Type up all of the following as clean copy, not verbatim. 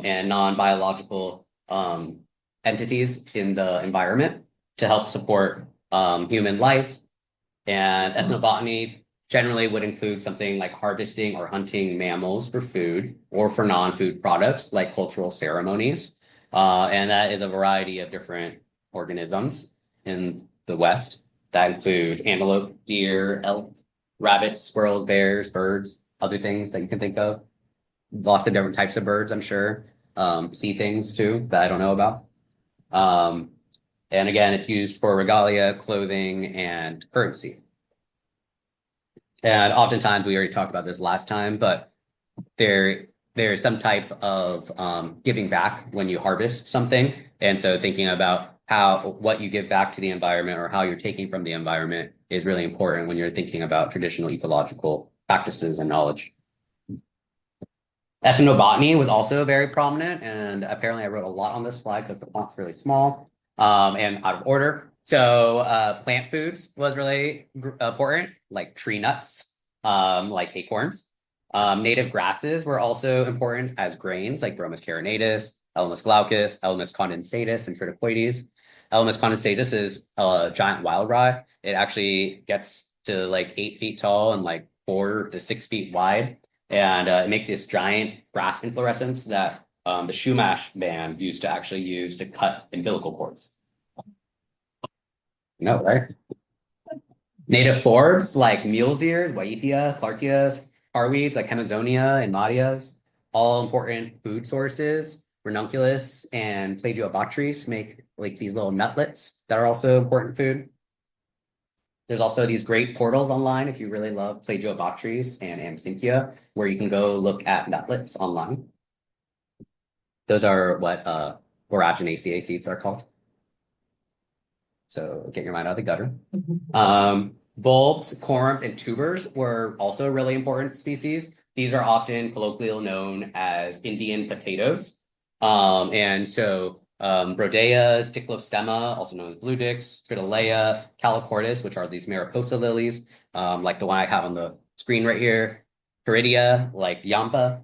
and non-biological entities in the environment to help support human life. And ethnobotany generally would include something like harvesting or hunting mammals for food or for non-food products like cultural ceremonies. And that is a variety of different organisms in the West that include antelope, deer, elk, rabbits, squirrels, bears, birds, other things that you can think of. Lots of different types of birds, I'm sure. Sea things too that I don't know about. Um, and again, it's used for regalia, clothing, and currency. And oftentimes, we already talked about this last time, but there's some type of giving back when you harvest something. And so thinking about what you give back to the environment or how you're taking from the environment is really important when you're thinking about traditional ecological practices and knowledge. Ethnobotany was also very prominent, and apparently I wrote a lot on this slide because the font's really small and out of order. So plant foods was really important, like tree nuts, like acorns. Native grasses were also important as grains, like Bromus carinatus, Elemus glaucus, Elemus condensatus, and Triticoides. Elemus condensatus is a giant wild rye. It actually gets to like 8 feet tall and like 4 to 6 feet wide. And it makes this giant grass inflorescence that the Shumash band used to actually use to cut umbilical cords. No, right? Native forbs like mule's ear, Waipia, Clarkias, harweeds like Hemizonia and Madias, all important food sources. Ranunculus and Plagiobotrys make like these little nutlets that are also important food. There's also these great portals online if you really love Plagiobotrys and Amsynchia, where you can go look at nutlets online. Those are what Boraginaceae seeds are called. So get your mind out of the gutter. Bulbs, corms, and tubers were also really important species. These are often colloquially known as Indian potatoes. And so Rhodeas, Diclostema, also known as blue dicks, Tritolea, Calochortus, which are these Mariposa lilies, like the one I have on the screen right here, Caridia, like Yampa,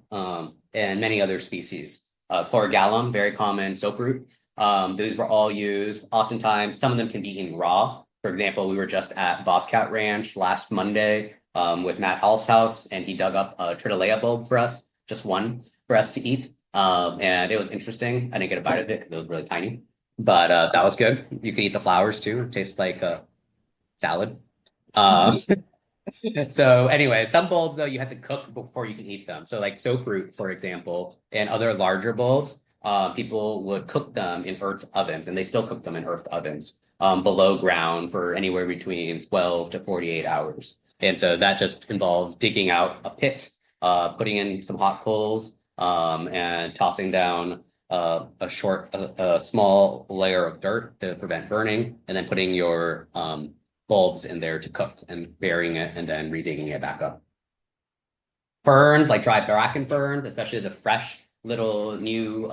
and many other species. Chlorogallum, very common soap root. Those were all used. Oftentimes, some of them can be eaten raw. For example, we were just at Bobcat Ranch last Monday with Matt Alshouse, and he dug up a Tritolea bulb for us, just one for us to eat. And it was interesting. I didn't get a bite of it because it was really tiny, but that was good. You can eat the flowers too. It tastes like salad. So anyway, some bulbs though you have to cook before you can eat them. So like soap root, for example, and other larger bulbs, people would cook them in earth ovens, and they still cook them in earth ovens below ground for anywhere between 12 to 48 hours. And so that just involves digging out a pit, putting in some hot coals, and tossing down a small layer of dirt to prevent burning, and then putting your bulbs in there to cook and burying it and then redigging it back up. Ferns, like dry bracken ferns, especially the fresh little new,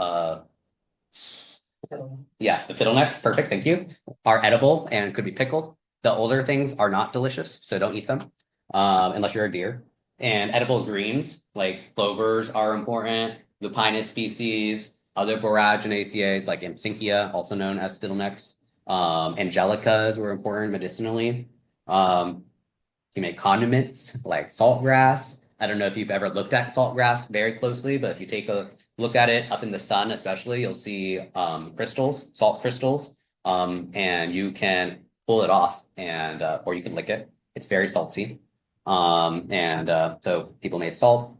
yes, the fiddlenecks, perfect, thank you, are edible and could be pickled. The older things are not delicious, so don't eat them unless you're a deer. And edible greens, like clovers, are important. Lupinus species, other boraginaceae, like Amsynchia, also known as fiddlenecks. Angelicas were important medicinally. You make condiments like saltgrass. I don't know if you've ever looked at saltgrass very closely, but if you take a look at it up in the sun, especially, you'll see crystals, salt crystals, and you can pull it off and or you can lick it. It's very salty. So people made salt.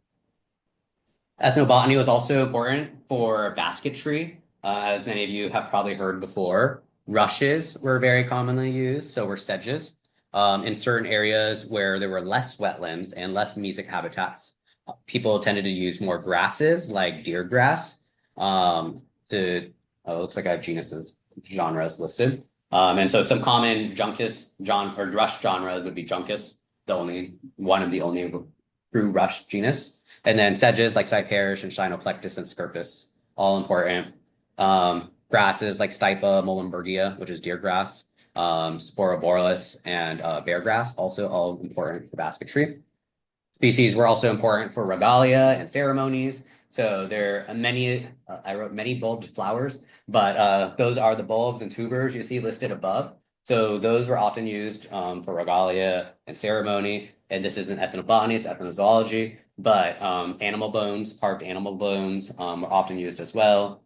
Ethnobotany was also important for basketry, as many of you have probably heard before. Rushes were very commonly used, so were sedges. In certain areas where there were less wetlands and less mesic habitats, people tended to use more grasses like deer grass. It looks like I have genres listed. And so some common rush genres would be Juncus, one of the only true rush genus. And then sedges like cyparish and Chinoplectus and Scirpus, all important. Grasses like Stipa, Molenbergia, which is deer grass, Sporoborolus, and bear grass, also all important for basketry. Species were also important for regalia and ceremonies. So there are many, I wrote many bulbed flowers, but those are the bulbs and tubers you see listed above. So those were often used for regalia and ceremony. And this isn't ethnobotany, it's ethnozoology. But animal bones, carved animal bones, were often used as well.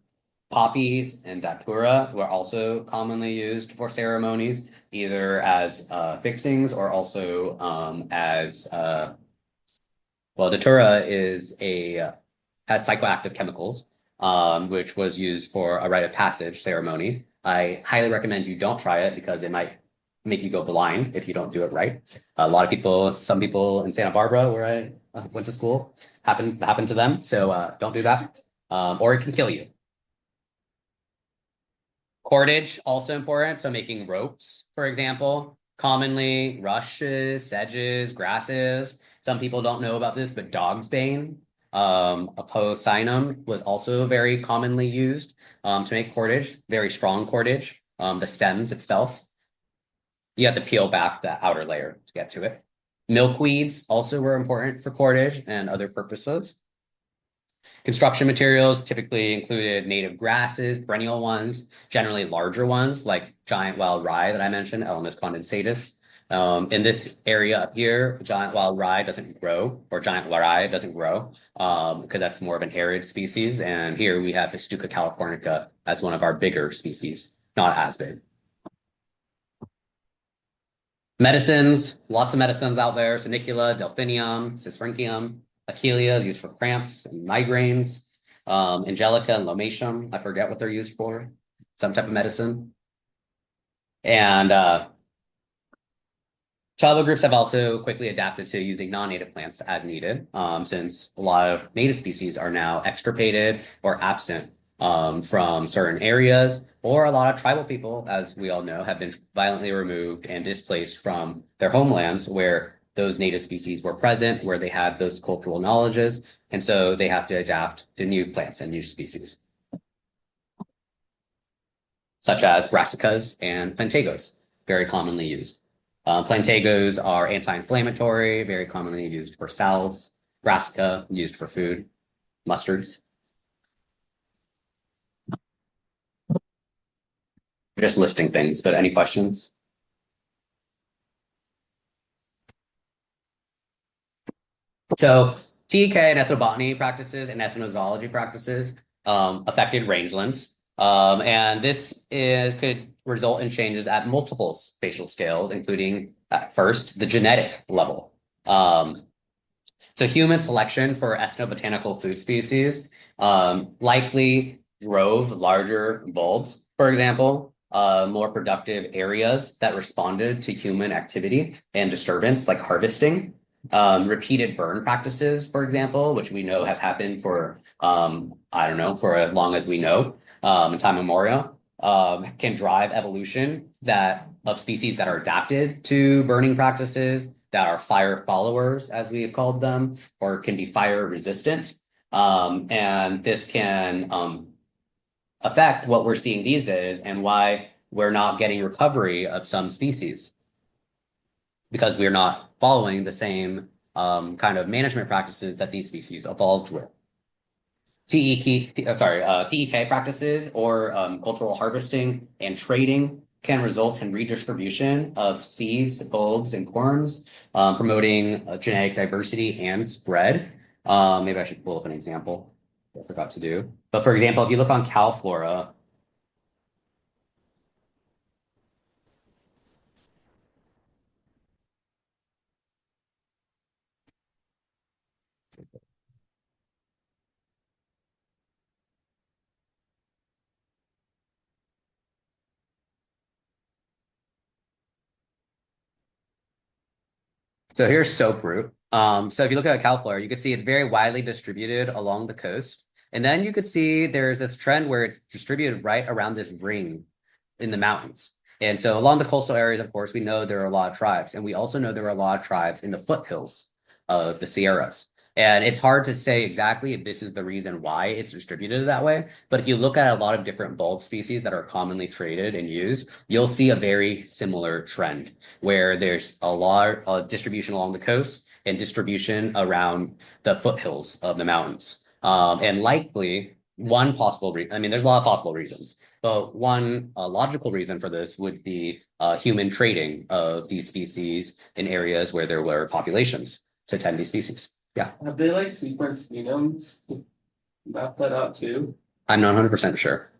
Poppies and datura were also commonly used for ceremonies, either as fixings or also as well, datura is a has psychoactive chemicals, which was used for a rite of passage ceremony. I highly recommend you don't try it because it might make you go blind if you don't do it right. A lot of people, some people in Santa Barbara, where I went to school, happened to them. So don't do that, or it can kill you. Cordage, also important. So making ropes, for example, commonly rushes, sedges, grasses. Some people don't know about this, but dog's bane, apocynon was also very commonly used to make cordage, very strong cordage. The stems itself, you have to peel back the outer layer to get to it. Milkweeds also were important for cordage and other purposes. Construction materials typically included native grasses, perennial ones, generally larger ones like giant wild rye that I mentioned, Elemis condensatus. In this area up here, giant wild rye doesn't grow, or giant rye doesn't grow, because that's more of an arid species. And here we have Festuca californica as one of our bigger species, not as big. Medicines, lots of medicines out there. Sanicula, delphinium, cispringium, Achillea is used for cramps and migraines. Angelica and lomatium, I forget what they're used for, some type of medicine. And tribal groups have also quickly adapted to using non-native plants as needed, since a lot of native species are now extirpated or absent from certain areas, or a lot of tribal people, as we all know, have been violently removed and displaced from their homelands where those native species were present, where they had those cultural knowledges, and so they have to adapt to new plants and new species, such as brassicas and plantagos, very commonly used. Plantagos are anti-inflammatory, very commonly used for salves. Brassica used for food, mustards. Just listing things, but any questions? So TEK and ethnobotany practices and ethnozoology practices affected rangelands. And this could result in changes at multiple spatial scales, including at first the genetic level. So human selection for ethnobotanical food species likely drove larger bulbs, for example, more productive areas that responded to human activity and disturbance, like harvesting. Repeated burn practices, for example, which we know has happened for, I don't know, for as long as we know, in time immemorial, can drive evolution of species that are adapted to burning practices, that are fire followers, as we have called them, or can be fire resistant. And this can affect what we're seeing these days and why we're not getting recovery of some species, because we're not following the same kind of management practices that these species evolved with. TEK practices or cultural harvesting and trading can result in redistribution of seeds, bulbs, and corms, promoting genetic diversity and spread. Maybe I should pull up an example I forgot to do. But for example, if you look on CalFlora, so here's soap root. So if you look at CalFlora, you can see it's very widely distributed along the coast. And then you can see there's this trend where it's distributed right around this ring in the mountains. And so along the coastal areas, of course, we know there are a lot of tribes. And we also know there are a lot of tribes in the foothills of the Sierras. And it's hard to say exactly if this is the reason why it's distributed that way. But if you look at a lot of different bulb species that are commonly traded and used, you'll see a very similar trend where there's a lot of distribution along the coast and distribution around the foothills of the mountains. And likely one possible reason, I mean, there's a lot of possible reasons, but one logical reason for this would be human trading of these species in areas where there were populations to tend these species. Yeah. Have they like sequenced genomes to map that out too? I'm not 100% sure.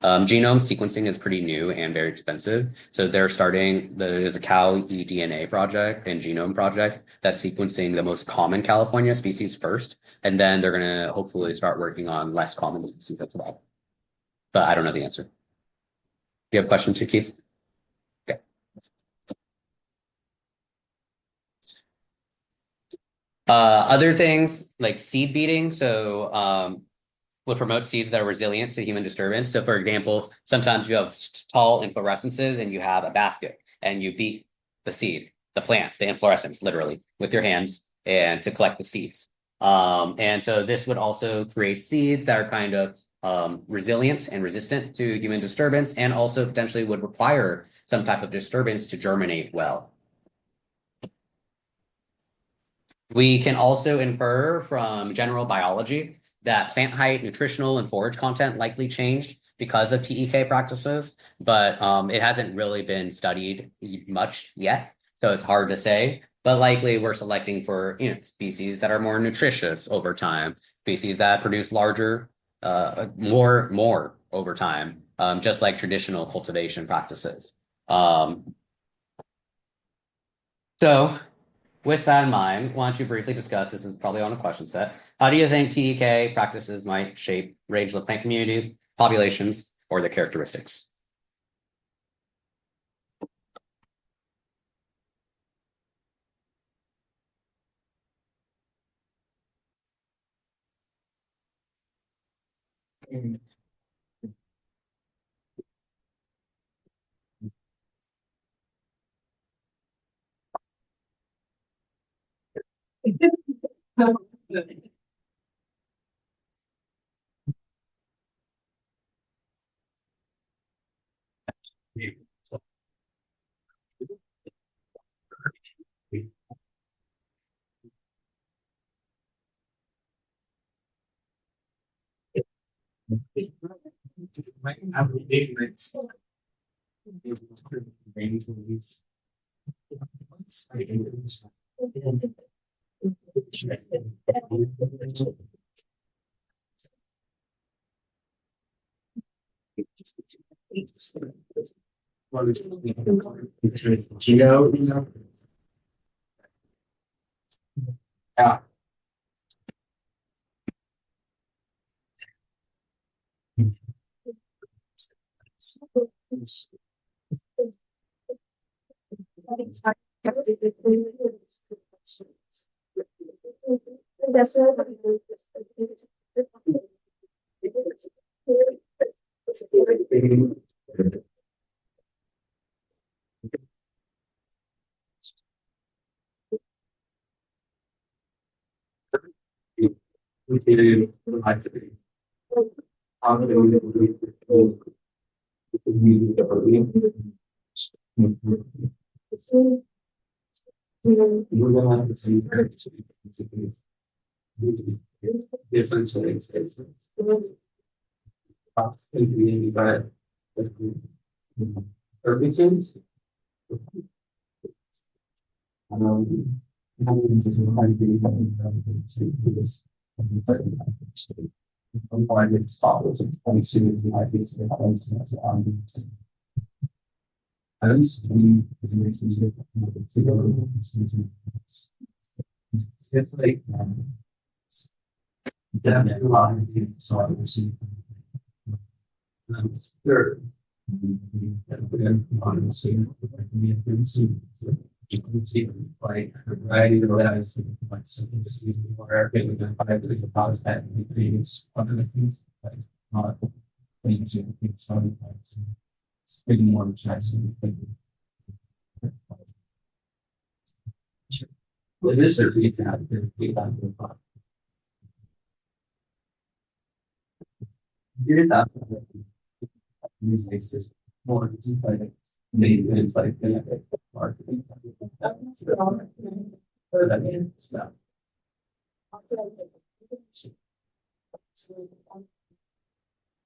Genome sequencing is pretty new and very expensive. So they're starting, there's a cow eDNA project and genome project that's sequencing the most common California species first. And then they're going to hopefully start working on less common species after that. But I don't know the answer. Do you have a question too, Keith? Okay. Other things like seed beating. So would promote seeds that are resilient to human disturbance. So for example, sometimes you have tall inflorescences and you have a basket and you beat the seed, the plant, the inflorescence, literally with your hands and to collect the seeds. And so this would also create seeds that are kind of resilient and resistant to human disturbance and also potentially would require some type of disturbance to germinate well. We can also infer from general biology that plant height, nutritional, and forage content likely changed because of TEK practices, but it hasn't really been studied much yet, so it's hard to say. But likely we're selecting for species that are more nutritious over time, species that produce larger, more over time, just like traditional cultivation practices. So with that in mind, why don't you briefly discuss, this is probably on a question set, how do you think TEK practices might shape rangeland plant communities, populations, or their characteristics? Yeah.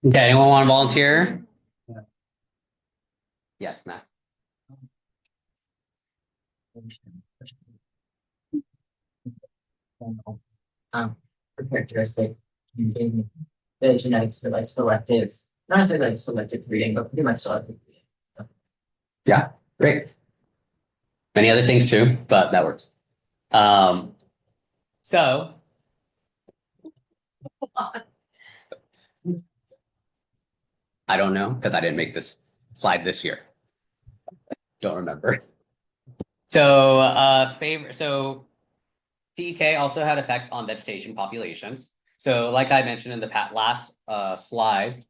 Okay, anyone want to volunteer? Yes, Matt. Um, the characteristic in the genetics are like selective, not necessarily like selective breeding, but pretty much selective breeding. Yeah, great. Many other things too, but that works. So I don't know because I didn't make this slide this year. Don't remember. So PK also had effects on vegetation populations. So, like I mentioned in the last slide,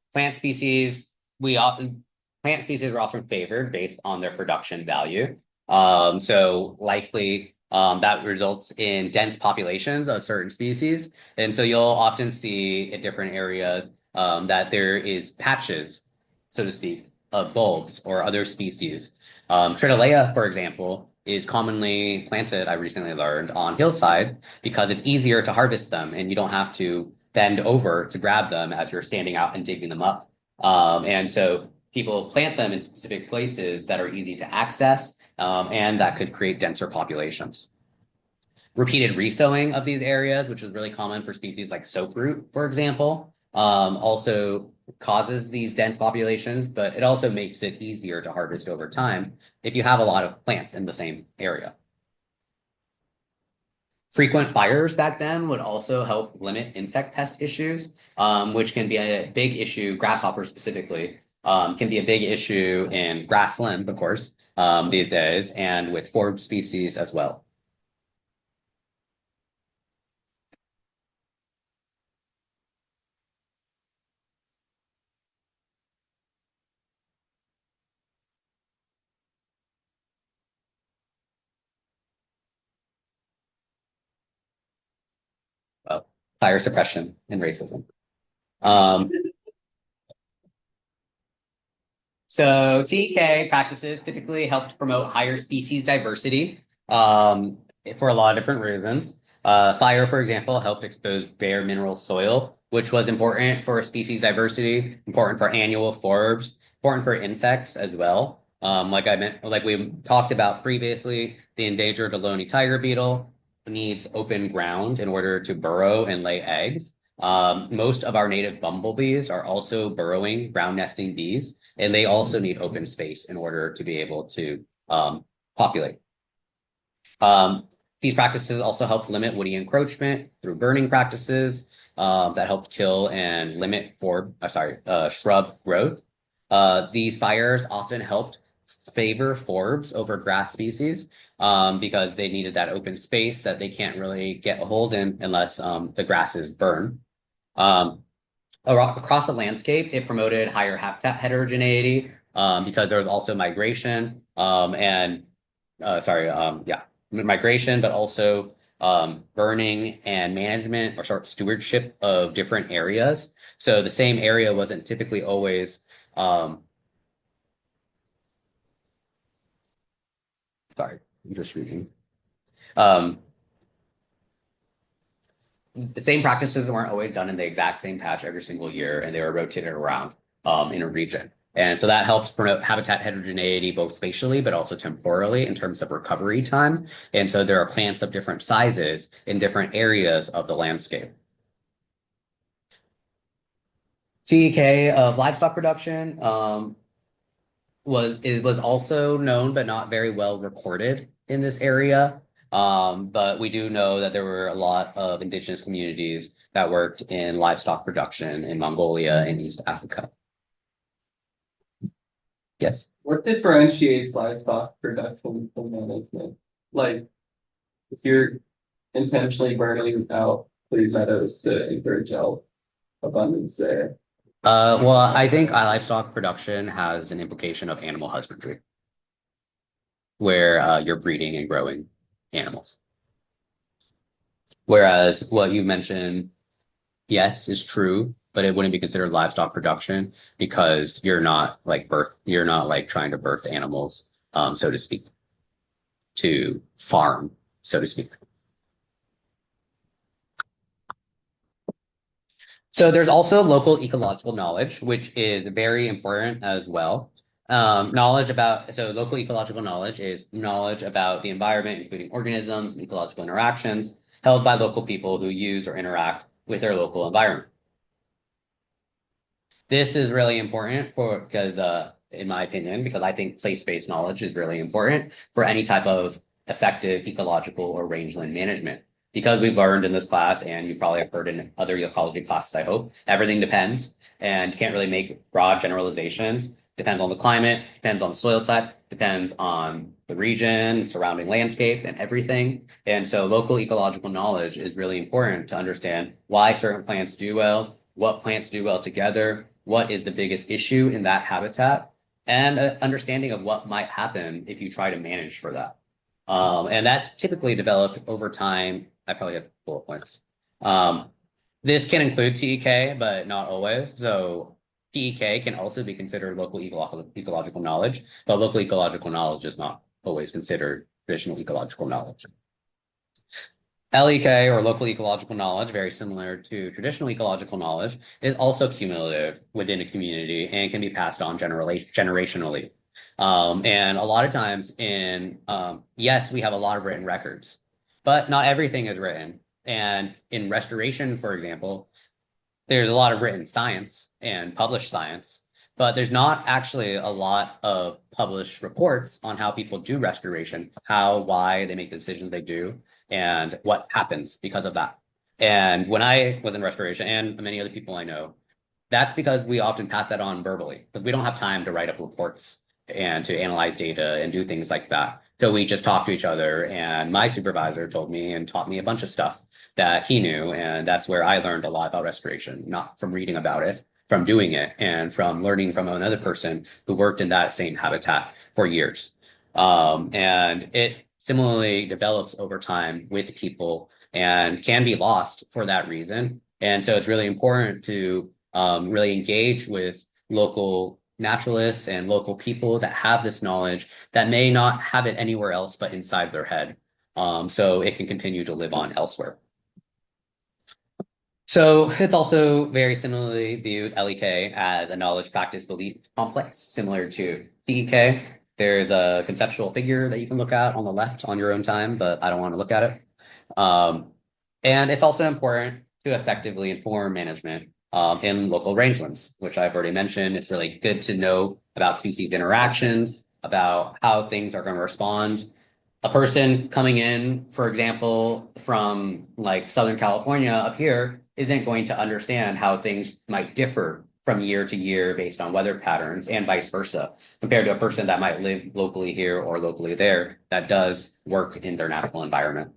we often plant species are often favored based on their production value. So likely that results in dense populations of certain species, and so you'll often see in different areas that there is patches, so to speak, of bulbs or other species. Tritolea, for example, is commonly planted, I recently learned, on hillsides because it's easier to harvest them and you don't have to bend over to grab them as you're standing out and digging them up. And so people plant them in specific places that are easy to access, and that could create denser populations. Repeated resowing of these areas, which is really common for species like soaproot, for example, also causes these dense populations, but it also makes it easier to harvest over time if you have a lot of plants in the same area. Frequent fires back then would also help limit insect pest issues, which can be a big issue, grasshoppers specifically, can be a big issue in grasslands, of course, these days, and with forb species as well. Well, fire suppression and racism. Um, So TK practices typically help to promote higher species diversity for a lot of different reasons. Fire, for example, helped expose bare mineral soil, which was important for species diversity, important for annual forbs, important for insects as well. Like we talked about previously, the endangered Ohlone tiger beetle needs open ground in order to burrow and lay eggs. Most of our native bumblebees are also burrowing ground nesting bees, and they also need open space in order to be able to populate. These practices also help limit woody encroachment through burning practices that help kill and limit shrub growth. These fires often helped favor forbs over grass species because they needed that open space that they can't really get a hold in unless the grasses burn. Um, Across the landscape, it promoted higher habitat heterogeneity because there was also migration migration, but also burning and management or sort of stewardship of different areas. So the same area wasn't typically always sorry, I'm just reading. Um, the same practices weren't always done in the exact same patch every single year, and they were rotated around in a region. And so that helps promote habitat heterogeneity both spatially but also temporally in terms of recovery time. And so there are plants of different sizes in different areas of the landscape. TEK of livestock production was also known but not very well recorded in this area. But we do know that there were a lot of indigenous communities that worked in livestock production in Mongolia and East Africa. Yes. What differentiates livestock production from management? Like, if you're intentionally burning out free meadows to encourage abundance there. Well, I think livestock production has an implication of animal husbandry, where you're breeding and growing animals. Whereas what you mentioned, yes, is true, but it wouldn't be considered livestock production because you're not like trying to birth animals, so to speak, to farm, so to speak. So there's also local ecological knowledge, which is very important as well. So local ecological knowledge is knowledge about the environment, including organisms and ecological interactions held by local people who use or interact with their local environment. This is really important in my opinion, because I think place-based knowledge is really important for any type of effective ecological or rangeland management. Because we've learned in this class, and you probably have heard in other ecology classes, I hope, everything depends, and you can't really make broad generalizations. Depends on the climate, depends on the soil type, depends on the region, surrounding landscape, and everything. And so local ecological knowledge is really important to understand why certain plants do well, what plants do well together, what is the biggest issue in that habitat, and an understanding of what might happen if you try to manage for that. And that's typically developed over time. I probably have bullet points. This can include TEK, but not always. So TEK can also be considered local ecological knowledge, but local ecological knowledge is not always considered traditional ecological knowledge. LEK, or local ecological knowledge, very similar to traditional ecological knowledge, is also cumulative within a community and can be passed on generationally. And a lot of times yes, we have a lot of written records, but not everything is written. And in restoration, for example, there's a lot of written science and published science, but there's not actually a lot of published reports on how people do restoration, why they make the decisions they do, and what happens because of that. And when I was in restoration, and many other people I know, that's because we often pass that on verbally, because we don't have time to write up reports and to analyze data and do things like that. So we just talk to each other, and my supervisor told me and taught me a bunch of stuff that he knew, and that's where I learned a lot about restoration, not from reading about it, from doing it, and from learning from another person who worked in that same habitat for years. And it similarly develops over time with people and can be lost for that reason. And so it's really important to really engage with local naturalists and local people that have this knowledge that may not have it anywhere else but inside their head. So it can continue to live on elsewhere. So it's also very similarly viewed, LEK, as a knowledge practice belief complex, similar to TEK. There's a conceptual figure that you can look at on the left on your own time, but I don't want to look at it. And it's also important to effectively inform management in local rangelands, which I've already mentioned. It's really good to know about species interactions, about how things are going to respond. A person coming in, for example, from like Southern California up here, isn't going to understand how things might differ from year to year based on weather patterns and vice versa, compared to a person that might live locally here or locally there that does work in their natural environment.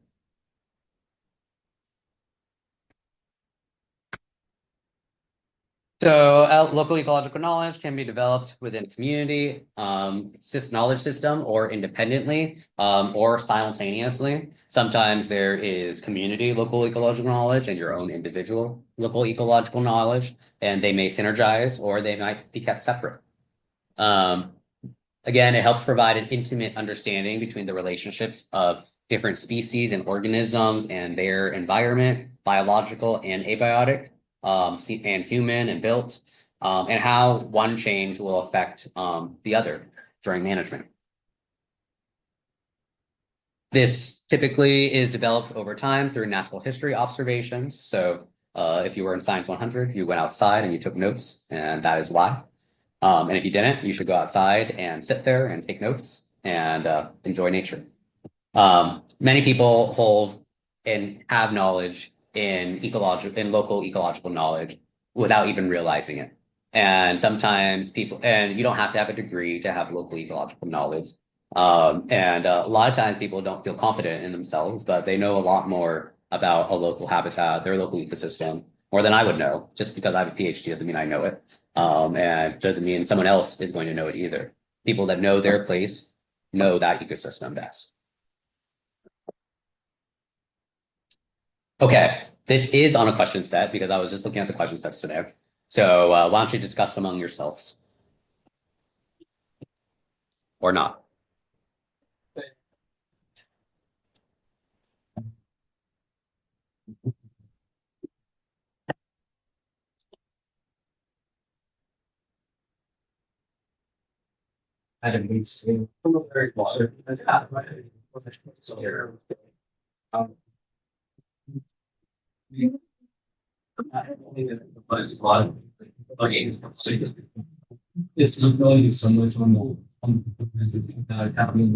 So local ecological knowledge can be developed within a community, knowledge system, or independently, or simultaneously. Sometimes there is community local ecological knowledge and your own individual local ecological knowledge, and they may synergize or they might be kept separate. Um, Again, it helps provide an intimate understanding between the relationships of different species and organisms and their environment, biological and abiotic, and human and built, and how one change will affect the other during management. This typically is developed over time through natural history observations. So if you were in Science 100, you went outside and you took notes, and that is why. And if you didn't, you should go outside and sit there and take notes and enjoy nature. Many people hold and have knowledge in local ecological knowledge without even realizing it. And sometimes and you don't have to have a degree to have local ecological knowledge. And a lot of times people don't feel confident in themselves, but they know a lot more about a local habitat, their local ecosystem, more than I would know. Just because I have a PhD doesn't mean I know it. And doesn't mean someone else is going to know it either. People that know their place know that ecosystem best. Okay, this is on a question set because I was just looking at the question sets today. So why don't you discuss among yourselves? Or not? At a big scale. Very water. Yeah, right. So, um, but it's a lot of like so it's not really so much on the happening